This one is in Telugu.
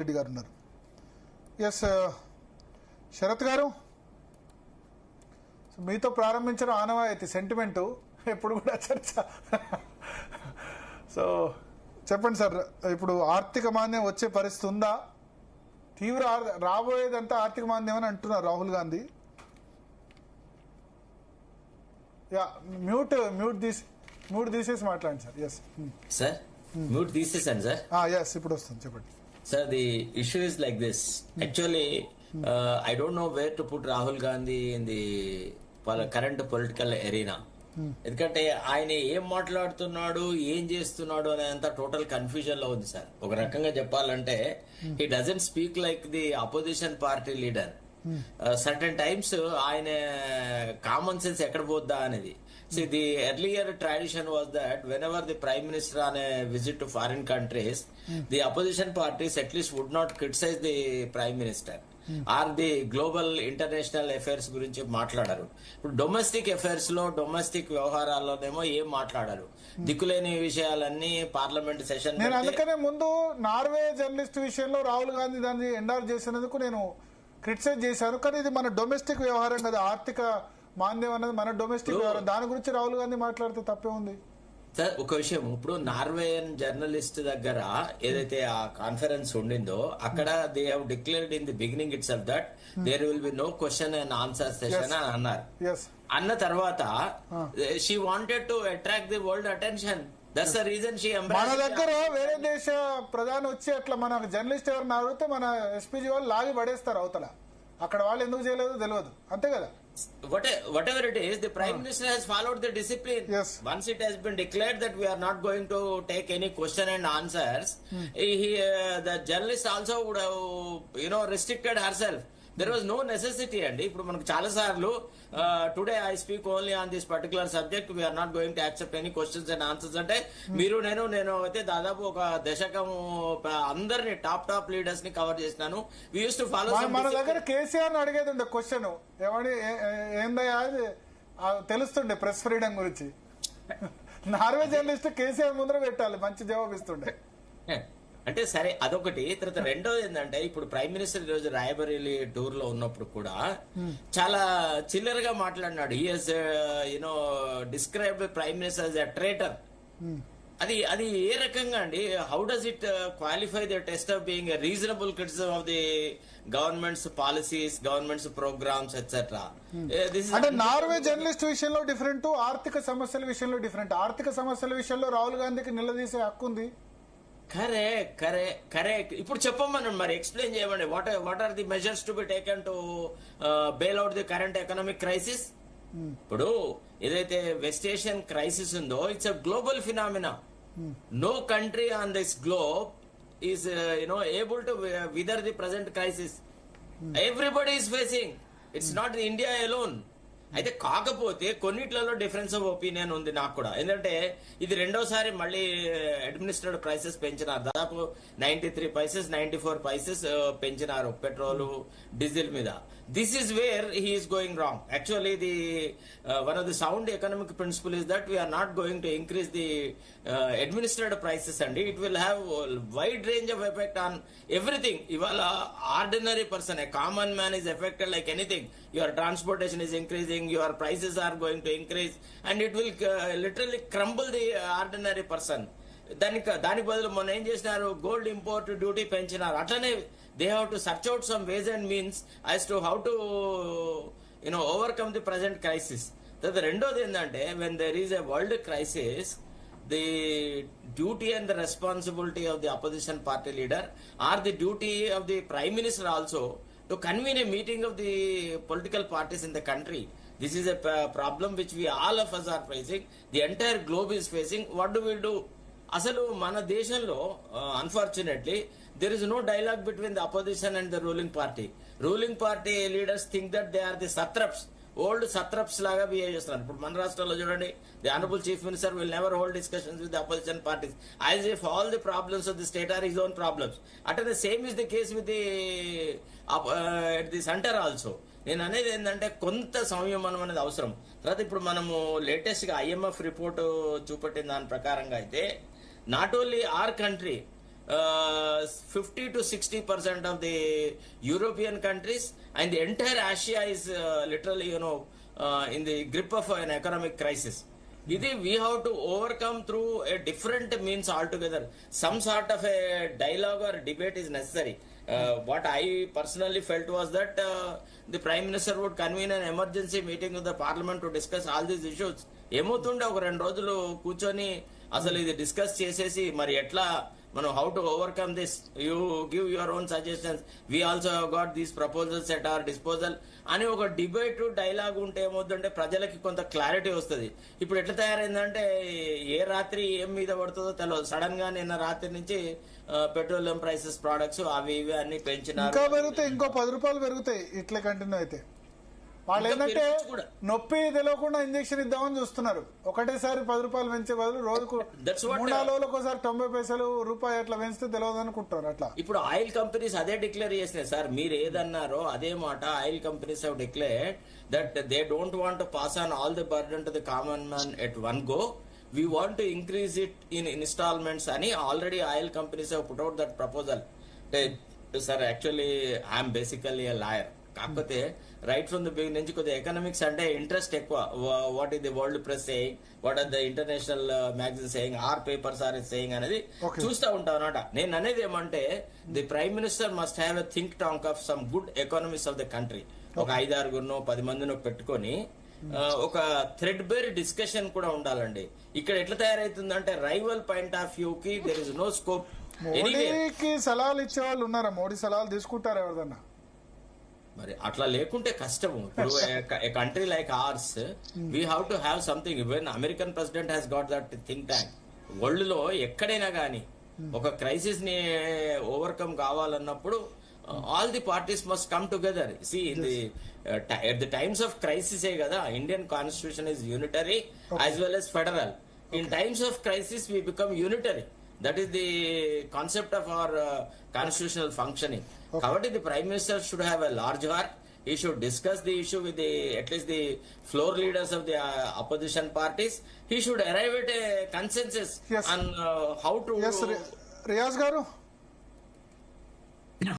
రెడ్డి గారు ఉన్నారు. ఎస్ శరత్ గారు, మీతో ప్రారంభించిన ఆనవాయితీ సెంటిమెంటు ఎప్పుడు కూడా చర్చ. సో చెప్పండి సార్, ఇప్పుడు ఆర్థిక మాంద్యం వచ్చే పరిస్థితి ఉందా? తీవ్ర రాబోయేదంతా ఆర్థిక మాంద్యం అని అంటున్నారు రాహుల్ గాంధీ. యా మ్యూట్ తీసేసి మాట్లాడండి సార్. ఎస్ సార్, మ్యూట్ తీసేసాను సార్. ఎస్ ఇప్పుడు వస్తుంది, చెప్పండి sir. The issue is like this. Actually I don't know where to put Rahul Gandhi in the current political arena. ఎందుకంటే ఆయన ఏం మాట్లాడుతున్నాడు, ఏం చేస్తున్నాడు అనేంత టోటల్ కన్ఫ్యూజన్ లో ఉంది సార్. ఒక రకంగా చెప్పాలంటే he doesn't speak like the opposition party leader. Certain times ఆయన కామన్ సెన్స్ ఎక్కడ పోద్దా అనేది. See, the earlier tradition was that whenever the Prime Minister on a visit to foreign countries, the opposition parties at least would not criticize the Prime Minister or the global international affairs గురించి మాట్లాడారు. ఇప్పుడు డొమెస్టిక్ అఫైర్స్ లో, డొమెస్టిక్ వ్యవహారాల్లోనేమో ఏం మాట్లాడారు, దిక్కులేని విషయాలన్నీ పార్లమెంట్ సెషన్. నేను అందుకనే ముందు నార్వే జర్నలిస్ట్ విషయంలో రాహుల్ గాంధీ దాన్ని ఎండార్ చేసినందుకు నేను క్రిటిసైజ్ చేశాను. కానీ ఇది మన డొమెస్టిక్ వ్యవహారం కదా, ఆర్థిక మాంద్యం అన్నది మన డొమెస్టిక్ వ్యవహారం. దాని గురించి రాహుల్ గాంధీ మాట్లాడితే తప్పే ఉంది సార్. ఒక విషయం, ఇప్పుడు నార్వేయన్ జర్నలిస్ట్ దగ్గర ఏదైతే ఆ కాన్ఫరెన్స్ ఉండిందో అక్కడ they have declared in the beginning itself that there will be no question and answer session అని అన్నారు. అన్న తర్వాత she wanted to attract the world attention. That's the reason she మన దగ్గర వేరే దేశ ప్రధాని వచ్చి అట్లా మన జర్నలిస్ట్ ఎవరిని అడిగితే మన ఎస్పీజీ వాళ్ళు లాగి పడేస్తారు అవతల. అక్కడ వాళ్ళు ఎందుకు చేయలేదో తెలియదు, అంతే కదా. Whatever it is, the Prime Minister has followed the discipline. Yes. Once it has been declared that we are not going to take any question and answers, the journalist also would have, restricted herself. There was no necessity అండి. ఇప్పుడు మనకు చాలా సార్లు today I speak only on this particular subject, we are not going to accept any questions and answers అంటే మీరు నేను అయితే దాదాపు ఒక దశకం అందరిని టాప్ లీడర్స్ ని కవర్ చేసినాను. వి యూస్ టు ఫాలో. మన దగ్గర కేసీఆర్ ఏడిగేది ఉండే క్వశ్చన్ ఏమని, ఏందయ్యా తెలుస్తుండే ప్రెస్ ఫ్రీడమ్ గురించి. నార్వే జర్నలిస్ట్ కేసీఆర్ ముందర పెట్టాలి, మంచి జవాబు ఇస్తుండే. అంటే సరే, అదొకటి. తర్వాత రెండోది ఏంటంటే, ఇప్పుడు ప్రైమ్ మినిస్టర్ ఈ రోజు రాయబరేలీ టూర్ లో ఉన్నప్పుడు కూడా చాలా చిల్లరగా మాట్లాడినాడు. He has describe prime minister as a traitor. అది ఏ రకంగా అండి? How does it qualify the test of being a reasonable criticism of the government's policies, government's programmes etcetera? అంటే నార్వే జర్నలిస్ట్ విషయంలో డిఫరెంట్, ఆర్థిక సమస్యల విషయంలో డిఫరెంట్. ఆర్థిక సమస్యల విషయంలో రాహుల్ గాంధీకి నిలదీసే హక్కు ఉంది. కరెక్ట్. ఇప్పుడు చెప్పమని మరి ఎక్స్ప్లెయిన్ చేయమండి. What are the measures to be taken to bail out the current economic crisis? ఇప్పుడు ఏదైతే వెస్ట్ ఏషియన్ క్రైసిస్ ఉందో, it's a global phenomena. No country on this globe is able to weather the present crisis. Everybody is facing, it's not India alone. అయితే కాకపోతే కొన్నిట్లలో డిఫరెన్స్ ఆఫ్ ఒపీనియన్ ఉంది నాకు కూడా. ఎందుకంటే ఇది రెండోసారి మళ్ళీ అడ్మినిస్ట్రేటివ్ ప్రైసెస్ పెంచినారు. దాదాపు 93 పైసెస్ 94 పైసెస్ పెంచినారు పెట్రోల్ డీజిల్ మీద. This is where he is going wrong. Actually the one of the sound economic principle is that we are not going to increase the administrative prices అండి. It will have wide range of effect on everything. ఇవాళ ordinary person, a common man is affected like anything. Your transportation is increasing, your prices are going to increase and it will literally crumble the ordinary person. దానికి బదులు మొన్న ఏం చేసినారు, గోల్డ్ ఇంపోర్ట్ డ్యూటీ పెంచినారు. అట్లనే they have to search out some ways and means as to how to overcome the present crisis. రెండోది ఏంటంటే, when there is a world crisis, the duty and the responsibility of the opposition party leader or the duty of the prime minister also to convene a meeting of the political parties in the country. This is a problem which we all of us are facing. The entire globe is facing. What do we do? అసలు మన దేశంలో unfortunately there is no dialogue between the opposition and the ruling party. Ruling party leaders think that they are the satraps. Old satraps లాగా బిహేవ్ చేస్తున్నారు. ఇప్పుడు మన రాష్ట్రంలో చూడండి, the honourable chief minister will never hold discussions with the opposition parties as if all the problems of the state are his own problems. అట్లనే same is the case with the centre also. నేను అనేది ఏంటంటే, కొంత సంయమనం అనేది అవసరం. తర్వాత ఇప్పుడు మనము లేటెస్ట్ గా IMF రిపోర్ట్ చూపెట్టిన దాని ప్రకారంగా అయితే, not only our country, 50 to 60% of the European countries, and the entire Asia is literally, in the grip of an economic crisis. We have to overcome through a different means altogether. Some sort of a dialogue or debate is necessary. What I personally felt was that the Prime Minister would convene an emergency meeting with the Parliament to discuss all these issues. ఏమవుతుండే ఒక 2 రోజులు కూర్చొని అసలు ఇది డిస్కస్ చేసేసి మరి ఎట్లా మనం how to overcome this, you give your own suggestions, we also got these proposals at our disposal అని ఒక డిబేట్ డైలాగ్ ఉంటే ఏమవుతుందంటే ప్రజలకి కొంత క్లారిటీ వస్తుంది. ఇప్పుడు ఎట్లా తయారైందంటే ఏ రాత్రి ఏం మీద పడుతుందో తెలియదు. సడన్ గా నిన్న రాత్రి నుంచి పెట్రోలియం ప్రైసెస్ ప్రోడక్ట్స్ అవి ఇవి అన్ని పెంచినారు. ఇంకా పెరుగుతాయి, ఇంకో 10 రూపాయలు పెరుగుతాయి ఇట్లా కంటిన్యూ అయితే. వాళ్ళు ఏంటంటే నొప్పి తెలియకుండా ఇంజక్షన్ ఇద్దామని చూస్తున్నారు. ఒకటేసారి 10 రూపాయలు పెంచే బదులు రోజుకు 3-4 రోజులకు ఒకసారి 90 పైసలు రూపాయి అట్లా పెంచితే తెలియదు అనుకుంటారు. అట్లా ఇప్పుడు ఆయిల్ కంపెనీస్ అదే డిక్లేర్ చేసినాయి సార్. మీరు ఏదన్నారో అదే మాట oil companies have declared that they don't want to pass on all the burden to the common man at one go. We want to increase it in installments అని already oil companies have put out that proposal. Sir, actually I am basically a liar. కాకపోతే రైట్ ఫ్రమ్ ద బిగినింగ్ నుంచి కొద్దిగా ఎకనామిక్స్ అంటే ఇంట్రెస్ట్ ఎక్కువ. What is the world press saying, what are the international magazine saying, our papers are saying అనేది చూస్తూ ఉంటాం అనమాట. నేను అనేది ఏమంటే the prime minister must have a think tank of some good economies of the country. ఒక 5-6 10 మందిని పెట్టుకొని ఒక థ్రెడ్ బేర్ డిస్కషన్ కూడా ఉండాలండి. ఇక్కడ ఎట్లా తయారైతుందంటే రైవల్ పాయింట్ ఆఫ్ వ్యూ కి దేర్ ఇస్ నో స్కోప్. మోడీకి సలహాలు ఇచ్చే వాళ్ళు ఉన్నారా? మోడీ సలహాలు తీసుకుంటారు ఎవరిదన్నా? మరి అట్లా లేకుంటే కష్టము. ఇప్పుడు a country like ours we have to have something. Even American president has got that think tank. World లో ఎక్కడైనా గానీ ఒక క్రైసిస్ ని ఓవర్కమ్ కావాలన్నప్పుడు all the parties must come together. See in the at the times of crisis ఏ కదా Indian constitution is unitary as well as federal. In times of crisis we become unitary. That is the concept of our constitutional functioning. Kabatti the Prime Minister should have a large heart. He should discuss the issue with at least the floor leaders of the opposition parties. He should arrive at a consensus on how to... Yes, Riyaz garu.